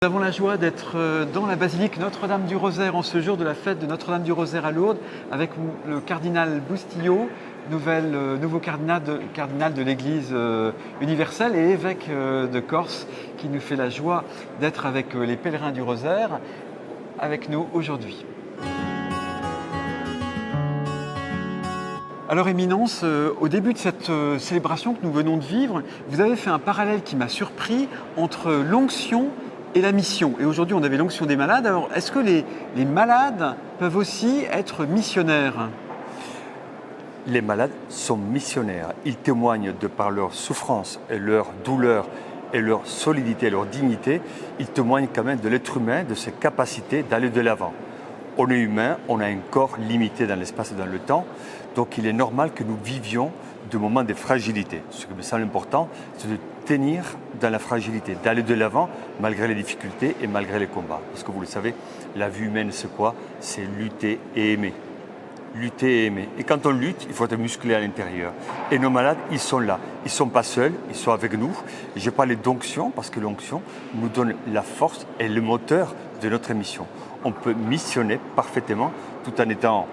Nous avons la joie d'être dans la basilique Notre-Dame du Rosaire en ce jour de la fête de Notre-Dame du Rosaire à Lourdes avec le cardinal Bustillo, nouveau cardinal de l'Église universelle et évêque de Corse qui nous fait la joie d'être avec les pèlerins du Rosaire avec nous aujourd'hui. Alors Éminence, au début de cette célébration que nous venons de vivre, vous avez fait un parallèle qui m'a surpris entre l'onction et la mission. Et aujourd'hui, on avait l'onction des malades. Alors, est-ce que les malades peuvent aussi être missionnaires ? Les malades sont missionnaires. Ils témoignent de par leur souffrance et leur douleur et leur solidité, leur dignité. Ils témoignent quand même de l'être humain, de ses capacités d'aller de l'avant. On est humain, on a un corps limité dans l'espace et dans le temps. Donc, il est normal que nous vivions de moments de fragilité. Ce qui me semble important, c'est de tenir dans la fragilité, d'aller de l'avant malgré les difficultés et malgré les combats. Parce que vous le savez, la vie humaine, c'est quoi ? C'est lutter et aimer. Lutter et aimer. Et quand on lutte, il faut être musclé à l'intérieur. Et nos malades, ils sont là. Ils ne sont pas seuls, ils sont avec nous. Je parle d'onction parce que l'onction nous donne la force et le moteur de notre mission. On peut missionner parfaitement tout en étant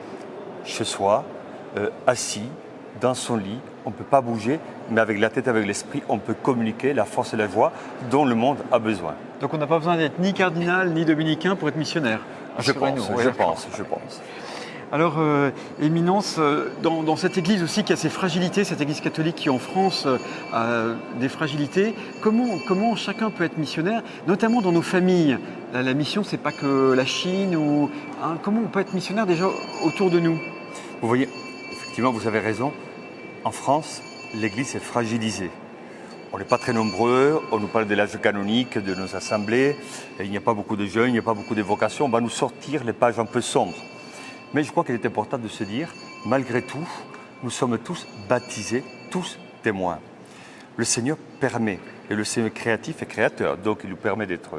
chez soi, assis, dans son lit, on ne peut pas bouger, mais avec la tête, avec l'esprit, on peut communiquer la force et la joie dont le monde a besoin. Donc on n'a pas besoin d'être ni cardinal ni dominicain pour être missionnaire. Je pense. Alors, Éminence, dans cette église aussi qui a ses fragilités, cette église catholique qui en France a des fragilités, comment chacun peut être missionnaire, notamment dans nos familles ? La mission, c'est pas que la Chine, comment on peut être missionnaire déjà autour de nous ? Vous voyez, effectivement, vous avez raison. En France, l'Église est fragilisée. On n'est pas très nombreux, on nous parle de l'âge canonique, de nos assemblées, il n'y a pas beaucoup de jeunes, il n'y a pas beaucoup de vocations, on va nous sortir les pages un peu sombres. Mais je crois qu'il est important de se dire, malgré tout, nous sommes tous baptisés, tous témoins. Le Seigneur permet, et le Seigneur créatif est créateur, donc il nous permet d'être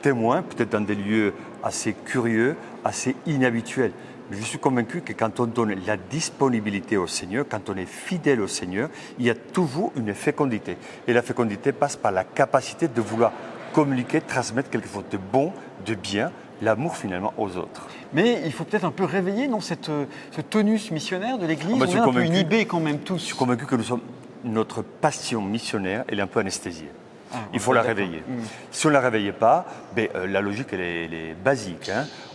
témoins, peut-être dans des lieux assez curieux, assez inhabituels. Mais je suis convaincu que quand on donne la disponibilité au Seigneur, quand on est fidèle au Seigneur, il y a toujours une fécondité. Et la fécondité passe par la capacité de vouloir communiquer, transmettre quelque chose de bon, de bien, l'amour finalement aux autres. Mais il faut peut-être un peu réveiller ce tonus missionnaire de l'Église. On est un peu inhibés quand même tous. Je suis convaincu que notre passion missionnaire, elle est un peu anesthésiée. Il faut la réveiller. Si on ne la réveille pas, la logique elle est basique.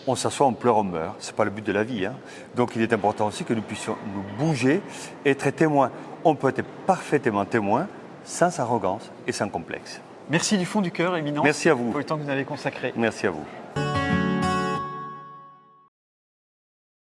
On s'assoit, on pleure, on meurt. Ce n'est pas le but de la vie. Donc il est important aussi que nous puissions nous bouger et être témoins. On peut être parfaitement témoin sans arrogance et sans complexe. Merci du fond du cœur, Éminence. Merci à vous. Pour le temps que vous avez consacré. Merci à vous.